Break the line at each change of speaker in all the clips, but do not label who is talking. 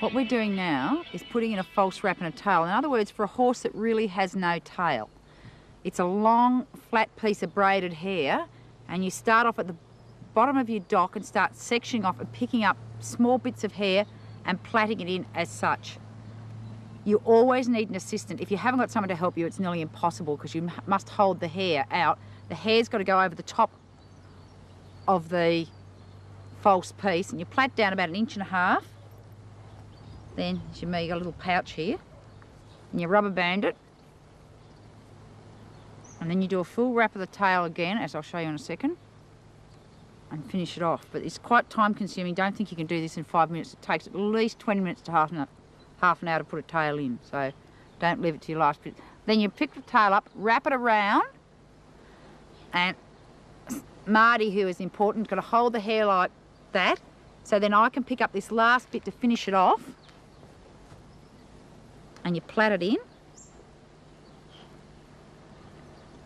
What we're doing now is putting in a false wrap and a tail. In other words, for a horse that really has no tail. It's a long, flat piece of braided hair, and you start off at the bottom of your dock and start sectioning off and picking up small bits of hair and plaiting it in as such. You always need an assistant. If you haven't got someone to help you, it's nearly impossible because you must hold the hair out. The hair's got to go over the top of the false piece, and you plait down about 1.5 inches. Then, as you got a little pouch here, and you rubber band it, and then you do a full wrap of the tail again, as I'll show you in a second, and finish it off. But it's quite time consuming. Don't think you can do this in 5 minutes. It takes at least 20 minutes to half an hour to put a tail in, so don't leave it to your last bit. Then you pick the tail up, wrap it around, and Marty, who is important, is going to hold the hair like that, so then I can pick up this last bit to finish it off, and you plait it in.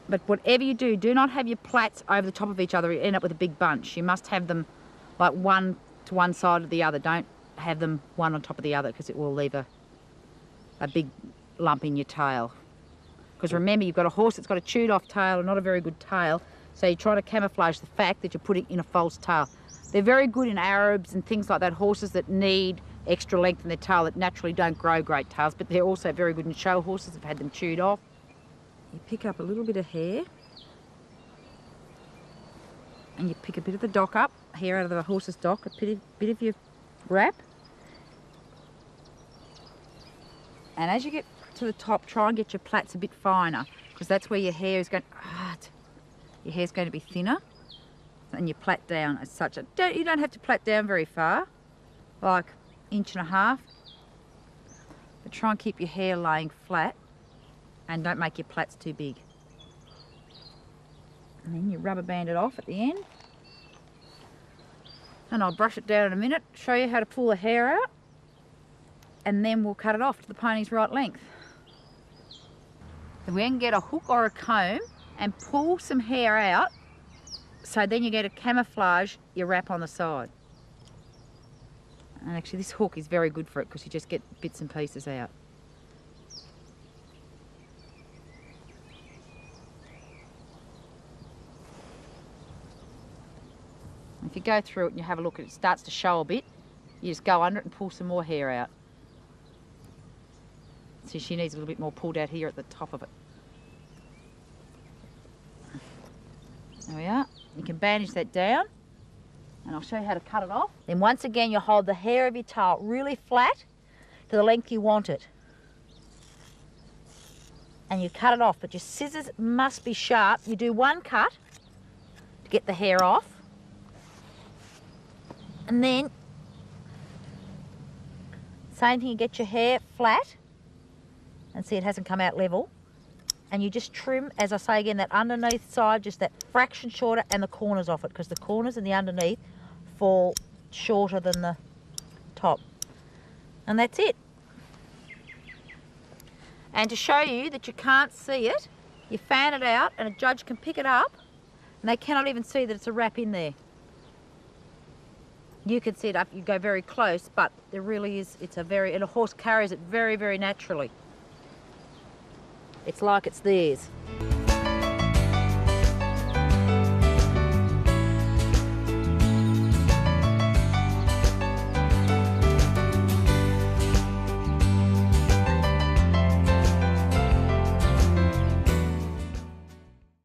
But whatever you do, do not have your plaits over the top of each other. You end up with a big bunch. You must have them like one to one side of the other. Don't have them one on top of the other, because it will leave a big lump in your tail. Because remember, you've got a horse that's got a chewed off tail and not a very good tail, so you're trying to camouflage the fact that you're putting in a false tail. They're very good in Arabs and things like that, horses that need extra length in their tail that naturally don't grow great tails, but they're also very good in show horses that have had them chewed off. You pick up a little bit of hair, and you pick a bit of the dock up, hair out of the horse's dock, a bit of your wrap. And as you get to the top, try and get your plaits a bit finer, because that's where your hair is going. Your hair's going to be thinner, and you plait down as such. You don't have to plait down very far, like 1.5 inches, but try and keep your hair laying flat, and don't make your plaits too big. And then you rubber band it off at the end, and I'll brush it down in a minute, show you how to pull the hair out, and then we'll cut it off to the pony's right length. Then we can get a hook or a comb and pull some hair out, so then you get to camouflage your wrap on the side. And actually this hook is very good for it, because you just get bits and pieces out. If you go through it and you have a look and it starts to show a bit, you just go under it and pull some more hair out. See, she needs a little bit more pulled out here at the top of it. There we are. You can bandage that down, and I'll show you how to cut it off. Then once again, you hold the hair of your tail really flat to the length you want it. And you cut it off, but your scissors must be sharp. You do one cut to get the hair off, and then same thing, you get your hair flat, and see it hasn't come out level, and you just trim, as I say again, that underneath side just that fraction shorter, and the corners off it, because the corners and the underneath fall shorter than the top. And that's it. And to show you that you can't see it, you fan it out and a judge can pick it up, and they cannot even see that it's a wrap in there. You can see it up, you go very close, but there really is, and a horse carries it very, very naturally. It's like it's theirs.